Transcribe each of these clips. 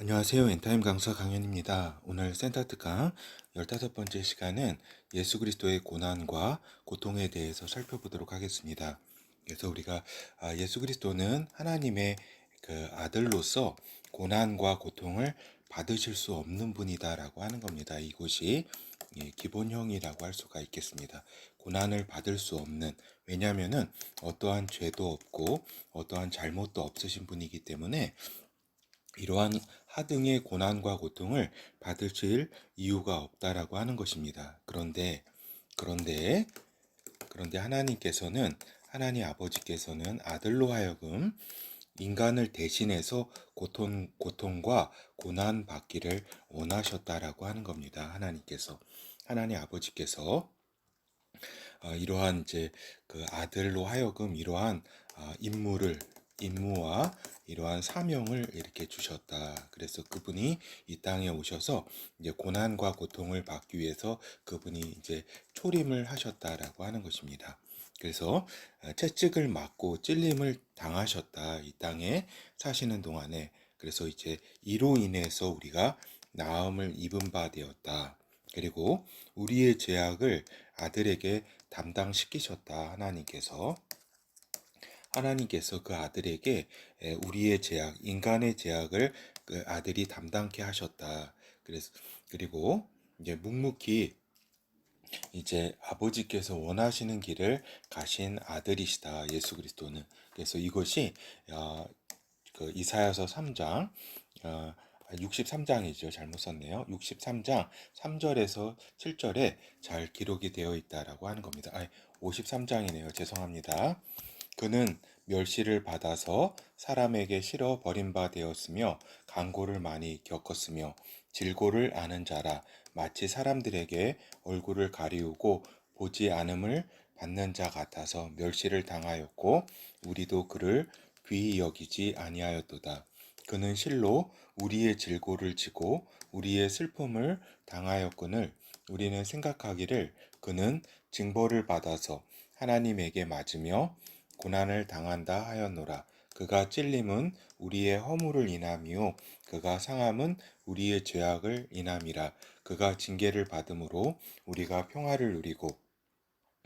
안녕하세요. 엔타임 강사 강연입니다. 오늘 센터 특강 15번째 시간은 예수 그리스도의 고난과 고통에 대해서 살펴보도록 하겠습니다. 그래서 우리가 예수 그리스도는 하나님의 그 아들로서 고난과 고통을 받으실 수 없는 분이다라고 하는 겁니다. 이것이 기본형이라고 할 수가 있겠습니다. 고난을 받을 수 없는, 왜냐하면은 어떠한 죄도 없고 어떠한 잘못도 없으신 분이기 때문에 이러한 하등의 고난과 고통을 받으실 이유가 없다라고 하는 것입니다. 그런데, 그런데 하나님 아버지께서는 아들로 하여금 인간을 대신해서 고통과 고난 받기를 원하셨다라고 하는 겁니다. 하나님 아버지께서 이러한 이제 그 아들로 하여금 이러한 임무와 이러한 사명을 이렇게 주셨다. 그래서 그분이 이 땅에 오셔서 이제 고난과 고통을 받기 위해서 그분이 이제 초림을 하셨다라고 하는 것입니다. 그래서 채찍을 맞고 찔림을 당하셨다. 이 땅에 사시는 동안에. 그래서 이제 이로 인해서 우리가 나음을 입은 바 되었다. 그리고 우리의 죄악을 아들에게 담당시키셨다. 하나님께서 그 아들에게 우리의 죄악, 인간의 죄악을 그 아들이 담당케 하셨다. 그리고 이제 묵묵히 이제 아버지께서 원하시는 길을 가신 아들이시다. 예수 그리스도는. 그래서 이것이 그 이사야서 3장 63장이죠. 잘못 썼네요. 63장 3절에서 7절에 잘 기록이 되어 있다라고 하는 겁니다. 53장이네요. 죄송합니다. 그는 멸시를 받아서 사람에게 실어 버림바 되었으며 간고를 많이 겪었으며 질고를 아는 자라 마치 사람들에게 얼굴을 가리우고 보지 않음을 받는 자 같아서 멸시를 당하였고 우리도 그를 귀히 여기지 아니하였도다. 그는 실로 우리의 질고를 지고 우리의 슬픔을 당하였거늘 우리는 생각하기를 그는 징벌을 받아서 하나님에게 맞으며 고난을 당한다 하였노라. 그가 찔림은 우리의 허물을 인함이요 그가 상함은 우리의 죄악을 인함이라. 그가 징계를 받음으로 우리가 평화를 누리고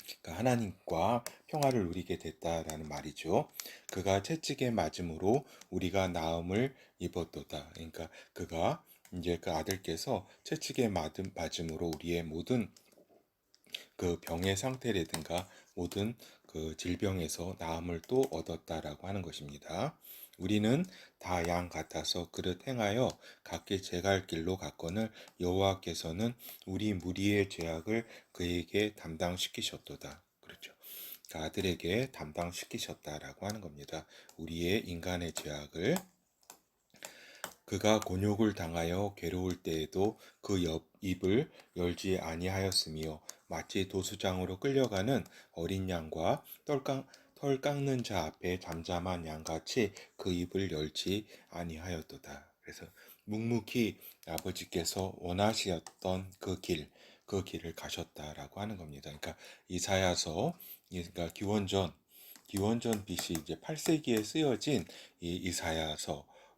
그러니까 하나님과 평화를 누리게 됐다라는 말이죠. 그가 채찍에 맞음으로 우리가 나음을 입었도다. 그러니까 그가 이제 그 아들께서 채찍에 맞음으로 우리의 모든 그 병의 상태라든가 모든 그 질병에서 나음을 또 얻었다라고 하는 것입니다. 우리는 다 양 같아서 그릇 행하여 각기 제갈 길로 갔거늘 여호와께서는 우리 무리의 죄악을 그에게 담당시키셨도다. 그렇죠. 그 아들에게 담당시키셨다라고 하는 겁니다. 우리의 인간의 죄악을 그가 곤욕을 당하여 괴로울 때에도 그 입을 열지 아니하였으며 마치 도수장으로 끌려가는 어린 양과 털 깎는 자 앞에 잠잠한 양같이 그 입을 열지 아니하였도다. 그래서 묵묵히 아버지께서 원하셨던 그 길을 가셨다라고 하는 겁니다. 그러니까 그러니까 기원전 BC 이제 8세기에 쓰여진 이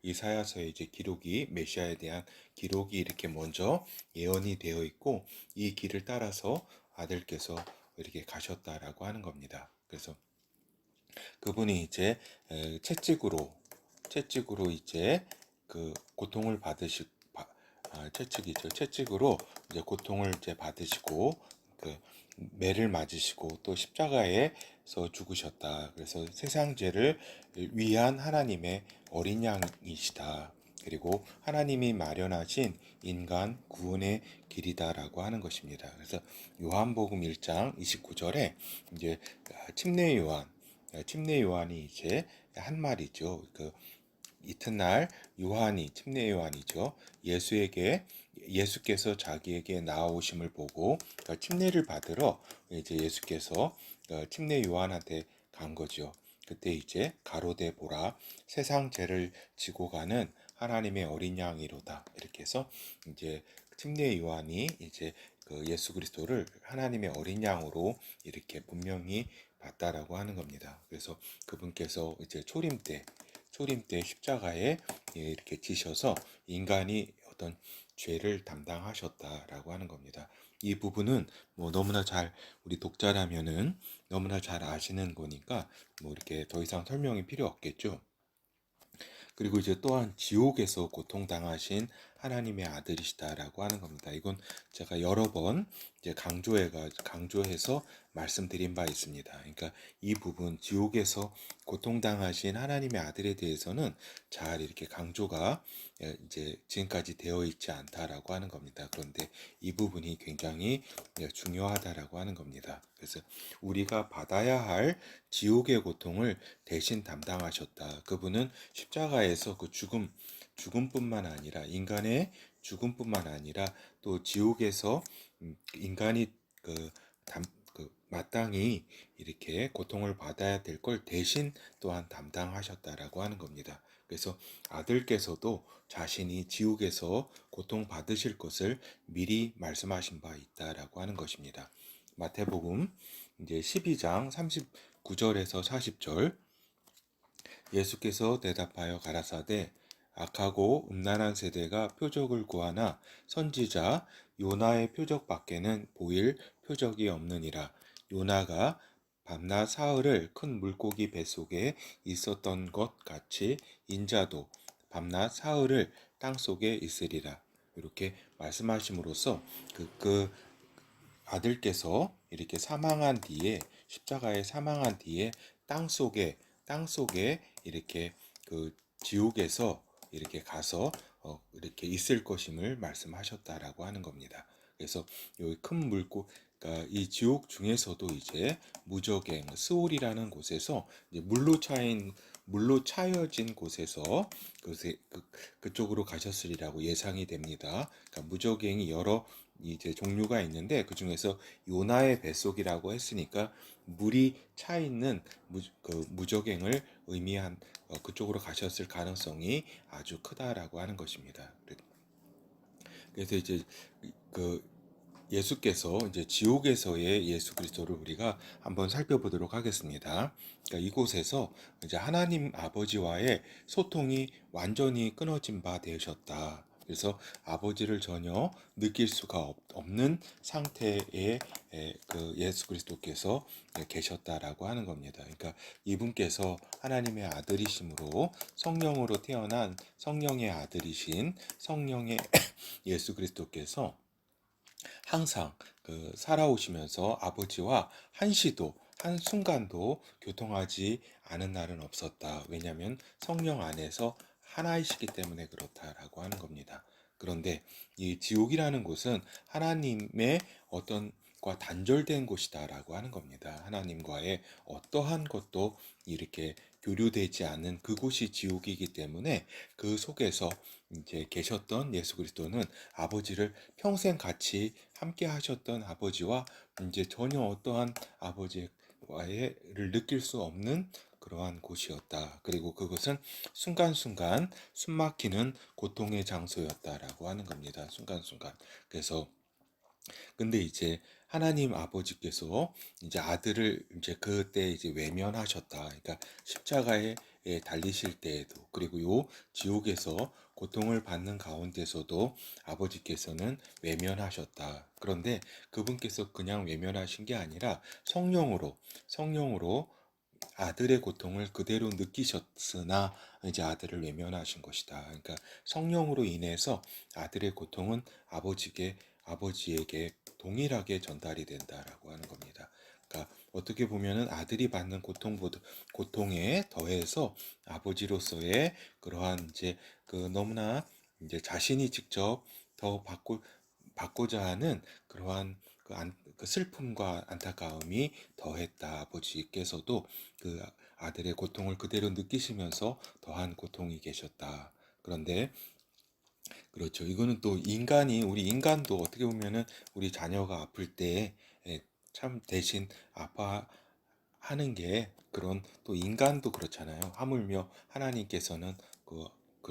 이사야서의 이제 기록이 메시아에 대한 기록이 이렇게 먼저 예언이 되어 있고 이 길을 따라서 아들께서 이렇게 가셨다라고 하는 겁니다. 그래서 그분이 이제 채찍으로 이제 그 고통을 채찍으로 이제 고통을 이제 받으시고 그 매를 맞으시고 또 십자가에서 죽으셨다. 그래서 세상 죄를 위한 하나님의 어린 양이시다. 그리고 하나님이 마련하신 인간 구원의 길이다라고 하는 것입니다. 그래서 요한복음 1장 29절에 이제 침례 요한이 이제 한 말이죠. 그 이튿날 침례 요한이죠. 예수께서 자기에게 나아오심을 보고 침례를 받으러 이제 예수께서 침례 요한한테 간 거죠. 그때 이제 가로되 보라 세상 죄를 지고 가는 하나님의 어린 양이로다. 이렇게 해서 이제 침례 요한이 이제 그 예수 그리스도를 하나님의 어린 양으로 이렇게 분명히 봤다라고 하는 겁니다. 그래서 그분께서 이제 초림 때 십자가에 이렇게 지셔서 인간이 어떤 죄를 담당하셨다라고 하는 겁니다. 이 부분은 뭐 너무나 잘 우리 독자라면은 너무나 잘 아시는 거니까 뭐 이렇게 더 이상 설명이 필요 없겠죠. 그리고 이제 또한 지옥에서 고통당하신 하나님의 아들이시다라고 하는 겁니다. 이건 제가 여러 번 이제 강조해서 말씀드린 바 있습니다. 그러니까 이 부분 지옥에서 고통당하신 하나님의 아들에 대해서는 잘 이렇게 강조가 이제 지금까지 되어 있지 않다라고 하는 겁니다. 그런데 이 부분이 굉장히 중요하다라고 하는 겁니다. 그래서 우리가 받아야 할 지옥의 고통을 대신 담당하셨다. 그분은 십자가에서 그 죽음뿐만 아니라 인간의 죽음뿐만 아니라 또 지옥에서 인간이 그, 마땅히 이렇게 고통을 받아야 될 걸 대신 또한 담당하셨다라고 하는 겁니다. 그래서 아들께서도 자신이 지옥에서 고통 받으실 것을 미리 말씀하신 바 있다라고 하는 것입니다. 마태복음 이제 12장 39절에서 40절 예수께서 대답하여 가라사대 악하고 음란한 세대가 표적을 구하나 선지자 요나의 표적밖에는 보일 표적이 없느니라. 요나가 밤낮 사흘을 큰 물고기 뱃속에 있었던 것 같이 인자도 밤낮 사흘을 땅속에 있으리라. 이렇게 말씀하심으로써 그 아들께서 이렇게 사망한 뒤에 십자가에 사망한 뒤에 땅속에 이렇게 그 지옥에서 이렇게 가서 이렇게 있을 것임을 말씀하셨다라고 하는 겁니다. 그래서 여기 큰 물고 그러니까 이 지옥 중에서도 이제 무저갱 스올이라는 곳에서 이제 물로 차여진 곳에서 그쪽으로 가셨으리라고 예상이 됩니다. 그러니까 무저갱이 여러 이제 종류가 있는데 그 중에서 요나의 뱃속이라고 했으니까 물이 차 있는 무저갱을 의미한 그쪽으로 가셨을 가능성이 아주 크다라고 하는 것입니다. 그래서 이제 그 예수께서 이제 지옥에서의 예수 그리스도를 우리가 한번 살펴보도록 하겠습니다. 그러니까 이곳에서 이제 하나님 아버지와의 소통이 완전히 끊어진 바 되셨다. 그래서 아버지를 전혀 느낄 수가 없는 상태의 그 예수 그리스도께서 계셨다라고 하는 겁니다. 그러니까 이분께서 하나님의 아들이심으로 성령으로 태어난 성령의 아들이신 성령의 예수 그리스도께서 항상 살아오시면서 아버지와 한시도 한순간도 교통하지 않은 날은 없었다. 왜냐하면 성령 안에서 하나이시기 때문에 그렇다라고 하는 겁니다. 그런데 이 지옥이라는 곳은 하나님의 어떤 과 단절된 곳이다라고 하는 겁니다. 하나님과의 어떠한 것도 이렇게 교류되지 않는 그곳이 지옥이기 때문에 그 속에서 이제 계셨던 예수 그리스도는 아버지를 평생 같이 함께 하셨던 아버지와 이제 전혀 어떠한 아버지와의를 느낄 수 없는 그러한 곳이었다. 그리고 그것은 순간순간 숨막히는 고통의 장소였다라고 하는 겁니다. 순간순간. 그래서 근데 이제 하나님 아버지께서 이제 아들을 이제 그때 이제 외면하셨다. 그러니까 십자가에 달리실 때에도 그리고 요 지옥에서 고통을 받는 가운데서도 아버지께서는 외면하셨다. 그런데 그분께서 그냥 외면하신 게 아니라 성령으로 아들의 고통을 그대로 느끼셨으나 이제 아들을 외면하신 것이다. 그러니까 성령으로 인해서 아들의 고통은 아버지에게 동일하게 전달이 된다라고 하는 겁니다. 그러니까 어떻게 보면은 아들이 받는 고통에 더해서 아버지로서의 그러한 이제 너무나 이제 자신이 직접 더 받고자 하는 그러한 그 슬픔과 안타까움이 더했다. 아버지께서도 그 아들의 고통을 그대로 느끼시면서 더한 고통이 계셨다. 그런데 그렇죠. 이거는 또 우리 인간도 어떻게 보면은 우리 자녀가 아플 때 참 대신 아파하는 게 그런 또 인간도 그렇잖아요. 하물며 하나님께서는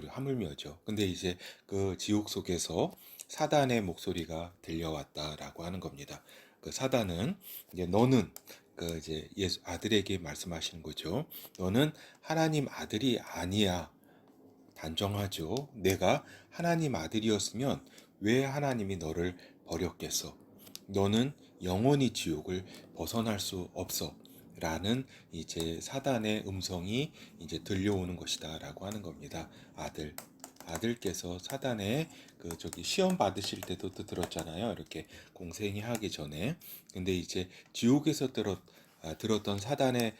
하물며죠. 근데 이제 그 지옥 속에서 사단의 목소리가 들려왔다라고 하는 겁니다. 그 사단은 이제 너는 그 이제 예수 아들에게 말씀하시는 거죠. 너는 하나님 아들이 아니야. 단정하죠. 내가 하나님 아들이었으면 왜 하나님이 너를 버렸겠어? 너는 영원히 지옥을 벗어날 수 없어. 라는 이제 사단의 음성이 이제 들려오는 것이다라고 하는 겁니다. 아들께서 사단의 그 저기 시험 받으실 때도 또 들었잖아요. 이렇게 공생이 하기 전에. 근데 이제 지옥에서 들었던 사단의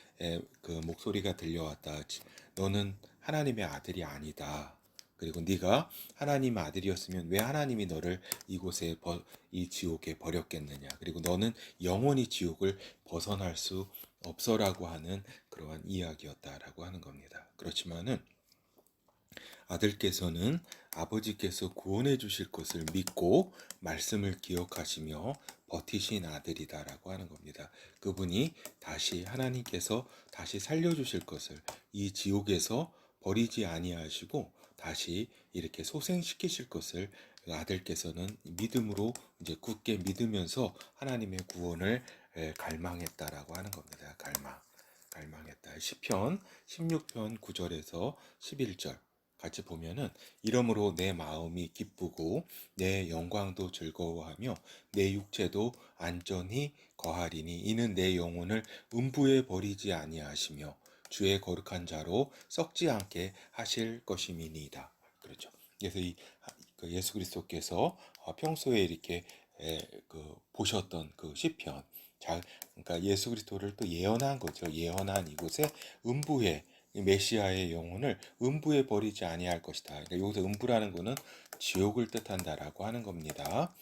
그 목소리가 들려왔다. 너는 하나님의 아들이 아니다. 그리고 네가 하나님 아들이었으면 왜 하나님이 너를 이 지옥에 버렸겠느냐. 그리고 너는 영원히 지옥을 벗어날 수 없어라고 하는 그러한 이야기였다라고 하는 겁니다. 그렇지만은 아들께서는 아버지께서 구원해 주실 것을 믿고 말씀을 기억하시며 버티신 아들이다라고 하는 겁니다. 그분이 하나님께서 다시 살려주실 것을 이 지옥에서 버리지 아니하시고 다시 이렇게 소생시키실 것을 아들께서는 믿음으로 이제 굳게 믿으면서 하나님의 구원을 갈망했다라고 하는 겁니다. 갈망했다. 시편 16편 9절에서 11절 같이 보면은 이러므로 내 마음이 기쁘고 내 영광도 즐거워하며 내 육체도 안전히 거하리니 이는 내 영혼을 음부에 버리지 아니하시며 주의 거룩한 자로 썩지 않게 하실 것임이니이다. 그렇죠. 그래서 그 예수 그리스도께서 평소에 이렇게 보셨던 그 시편 그러니까 예수 그리스도를 또 예언한 거죠. 예언한 이곳에 음부에 메시아의 영혼을 음부에 버리지 아니할 것이다. 그러니까 여기서 음부라는 것은 지옥을 뜻한다라고 하는 겁니다.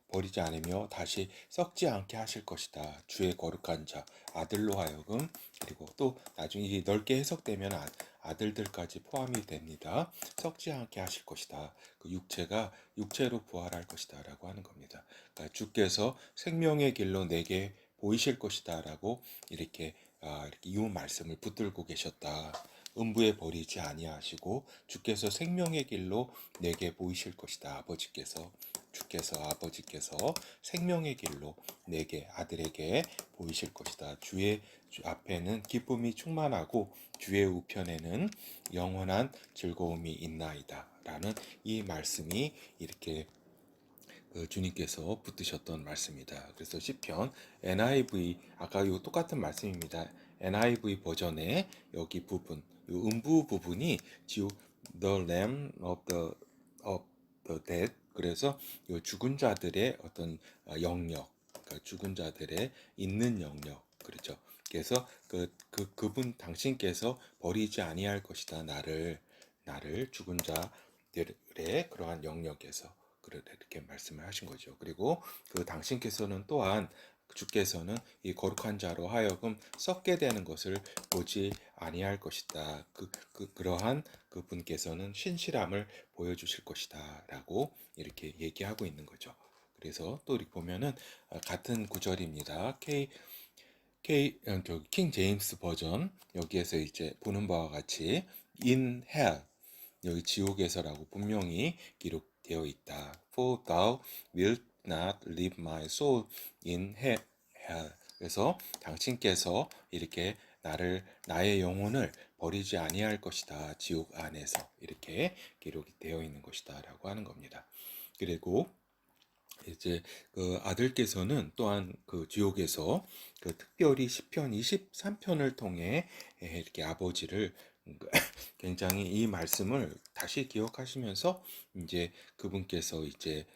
버리지 않으며 다시 썩지 않게 하실 것이다. 주의 거룩한 자, 아들로 하여금 그리고 또 나중에 이게 넓게 해석되면 아들들까지 포함이 됩니다. 썩지 않게 하실 것이다. 그 육체가 육체로 부활할 것이다라고 하는 겁니다. 그러니까 주께서 생명의 길로 내게 보이실 것이다라고 이렇게 이 말씀을 붙들고 계셨다. 음부에 버리지 아니하시고 주께서 생명의 길로 내게 보이실 것이다. 아버지께서 생명의 길로 내게 아들에게 보이실 것이다. 주 앞에는 기쁨이 충만하고 주의 우편에는 영원한 즐거움이 있나이다. 라는 이 말씀이 이렇게 주님께서 붙드셨던 말씀이다. 그래서 시편 NIV 아까 요 똑같은 말씀입니다. NIV 버전의 여기 부분, 요 음부 부분이 지옥 the Lamb of the dead 그래서 요 죽은 자들의 어떤 영역, 그러니까 죽은 자들의 있는 영역 그렇죠. 그래서 그분 당신께서 버리지 아니할 것이다. 나를 죽은 자들의 그러한 영역에서 이렇게 말씀을 하신 거죠. 그리고 그 당신께서는 또한 주께서는 이 거룩한 자로 하여금 썩게 되는 것을 보지 아니할 것이다. 그러한 그분께서는 신실함을 보여주실 것이다라고 이렇게 얘기하고 있는 거죠. 그래서 또 이렇게 보면은 같은 구절입니다. 킹 제임스 버전 여기에서 이제 보는 바와 같이 in hell 여기 지옥에서라고 분명히 기록되어 있다. For thou wilt not leave my soul in hell. 그래서 당신께서 이렇게 나의 영혼을 버리지 아니할 것이다. 지옥 안에서 이렇게 기록이 되어 있는 것이다라고 하는 겁니다. 그리고 이제 그 아들께서는 또한 그 지옥에서 그 특별히 시편 23편을 통해 이렇게 아버지를 굉장히 이 말씀을 다시 기억하시면서 이제 그분께서 이제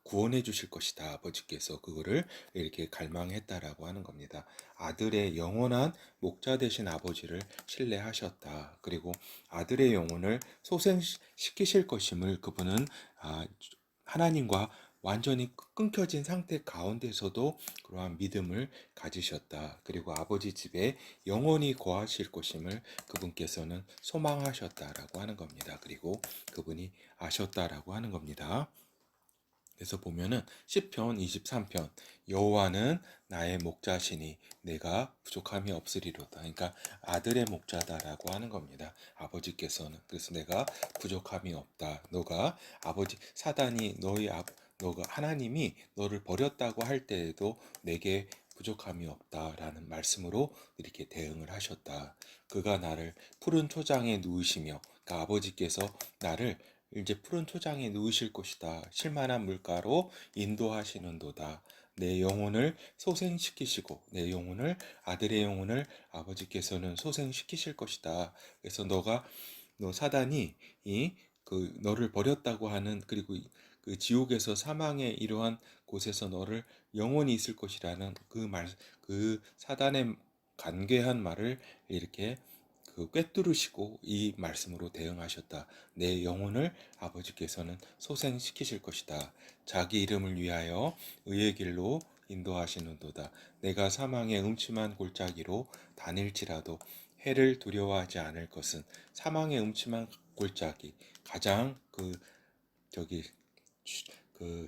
구원해 주실 것이다. 아버지께서 그거를 이렇게 갈망했다라고 하는 겁니다. 아들의 영원한 목자 되신 아버지를 신뢰하셨다. 그리고 아들의 영혼을 소생시키실 것임을 그분은 하나님과 완전히 끊겨진 상태 가운데서도 그러한 믿음을 가지셨다. 그리고 아버지 집에 영원히 거하실 것임을 그분께서는 소망하셨다라고 하는 겁니다. 그리고 그분이 아셨다라고 하는 겁니다. 그래서 보면은 시편 23편 여호와는 나의 목자시니 내가 부족함이 없으리로다. 그러니까 아들의 목자다라고 하는 겁니다. 아버지께서는 그래서 내가 부족함이 없다. 너가 사단이 너가 하나님이 너를 버렸다고 할 때에도 내게 부족함이 없다라는 말씀으로 이렇게 대응을 하셨다. 그가 나를 푸른 초장에 누우시며, 그러니까 아버지께서 나를 이제 푸른 초장에 누우실 것이다. 쉴만한 물가로 인도하시는도다. 내 영혼을 소생시키시고 내 영혼을, 아들의 영혼을 아버지께서는 소생시키실 것이다. 그래서 너 사단이 이 너를 버렸다고 하는, 그리고 그 지옥에서 사망의 이러한 곳에서 너를 영원히 있을 것이라는 그 사단의 간괴한 말을 이렇게 꿰뚫으시고 이 말씀으로 대응하셨다. 내 영혼을 아버지께서는 소생시키실 것이다. 자기 이름을 위하여 의의 길로 인도하시는도다. 내가 사망의 음침한 골짜기로 다닐지라도 해를 두려워하지 않을 것은, 사망의 음침한 골짜기, 가장 저기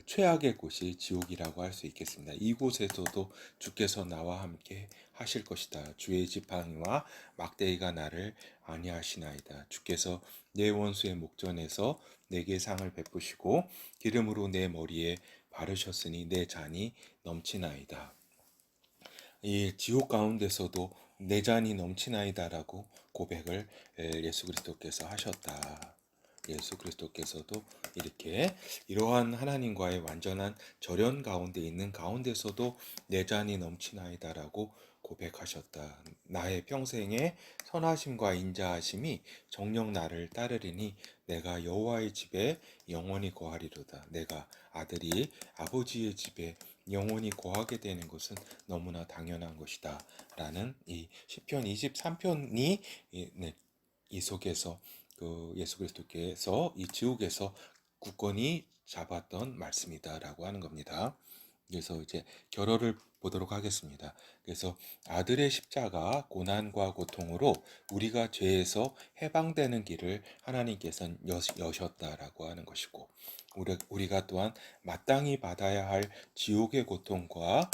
최악의 곳이 지옥이라고 할 수 있겠습니다. 이곳에서도 주께서 나와 함께 하실 것이다. 주의 지팡이와 막대기가 나를 안위하시나이다. 주께서 내 원수의 목전에서 내게 상을 베푸시고 기름으로 내 머리에 바르셨으니 내 잔이 넘치나이다. 이 지옥 가운데서도 내 잔이 넘치나이다라고 고백을 예수 그리스도께서 하셨다. 예수 그리스도께서도 이렇게 이러한 하나님과의 완전한 절연 가운데 있는 가운데서도 내 잔이 넘치나이다라고 고백하셨다. 나의 평생의 선하심과 인자하심이 정녕 나를 따르리니 내가 여호와의 집에 영원히 거하리로다. 내가 아들이 아버지의 집에 영원히 거하게 되는 것은 너무나 당연한 것이다. 라는 이 시편 23편이 이 속에서 예수 그리스도께서 이 지옥에서 굳건히 잡았던 말씀이다라고 하는 겁니다. 그래서 이제 결어를 보도록 하겠습니다. 그래서 아들의 십자가 고난과 고통으로 우리가 죄에서 해방되는 길을 하나님께서는 여셨다라고 하는 것이고, 우리가 또한 마땅히 받아야 할 지옥의 고통과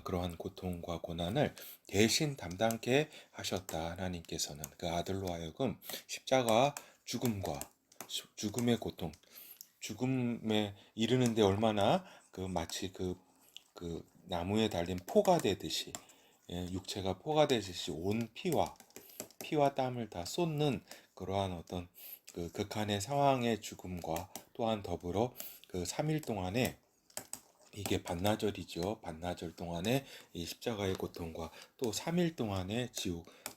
그러한 고통과 고난을 대신 담당케 하셨다. 하나님께서는 그 아들로 하여금 십자가 죽음의 고통, 죽음에 이르는데 얼마나 마치 나무에 달린 포가 되듯이, 육체가 포가 되듯이 온 피와 땀을 다 쏟는 그러한 어떤 극한의 상황의 죽음과 또한 더불어 3일 동안에, 이게 반나절이죠. 반나절 동안의 이 십자가의 고통과 또 3일 동안의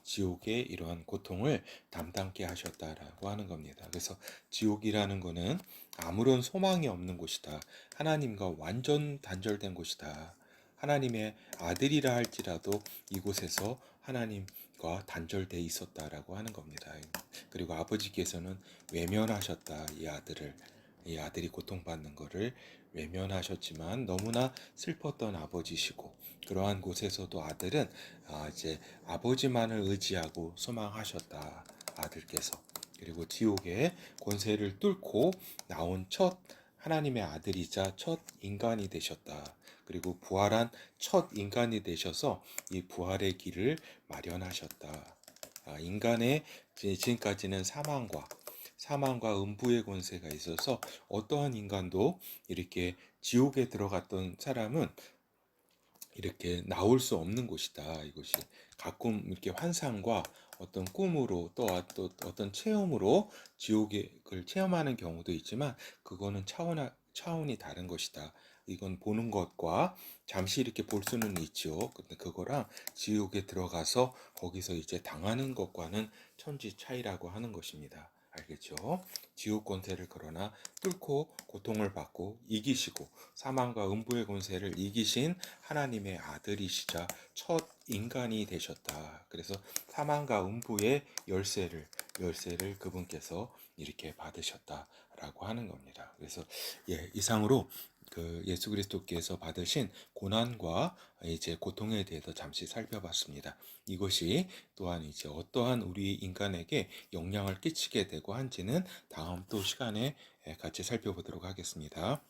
지옥의 이러한 고통을 담당케 하셨다라고 하는 겁니다. 그래서 지옥이라는 것은 아무런 소망이 없는 곳이다. 하나님과 완전 단절된 곳이다. 하나님의 아들이라 할지라도 이곳에서 하나님과 단절돼 있었다라고 하는 겁니다. 그리고 아버지께서는 외면하셨다. 이 아들이 고통받는 것을 외면하셨지만 너무나 슬펐던 아버지시고, 그러한 곳에서도 아들은 이제 아버지만을 의지하고 소망하셨다. 아들께서. 그리고 지옥의 권세를 뚫고 나온 첫 하나님의 아들이자 첫 인간이 되셨다. 그리고 부활한 첫 인간이 되셔서 이 부활의 길을 마련하셨다. 인간의 지금까지는 사망과 음부의 권세가 있어서 어떠한 인간도 이렇게 지옥에 들어갔던 사람은 이렇게 나올 수 없는 곳이다. 이것이 가끔 이렇게 환상과 어떤 꿈으로 또 어떤 체험으로 지옥을 체험하는 경우도 있지만, 그거는 차원이 다른 것이다. 이건 보는 것과 잠시 이렇게 볼 수는 있죠. 근데 그거랑 지옥에 들어가서 거기서 이제 당하는 것과는 천지 차이라고 하는 것입니다. 알겠죠? 지옥 권세를 그러나 뚫고 고통을 받고 이기시고 사망과 음부의 권세를 이기신 하나님의 아들이시자 첫 인간이 되셨다. 그래서 사망과 음부의 열쇠를 그분께서 이렇게 받으셨다라고 하는 겁니다. 그래서 이상으로 예수 그리스도께서 받으신 고난과 이제 고통에 대해서 잠시 살펴봤습니다. 이것이 또한 이제 어떠한 우리 인간에게 영향을 끼치게 되고 한지는 다음 또 시간에 같이 살펴보도록 하겠습니다.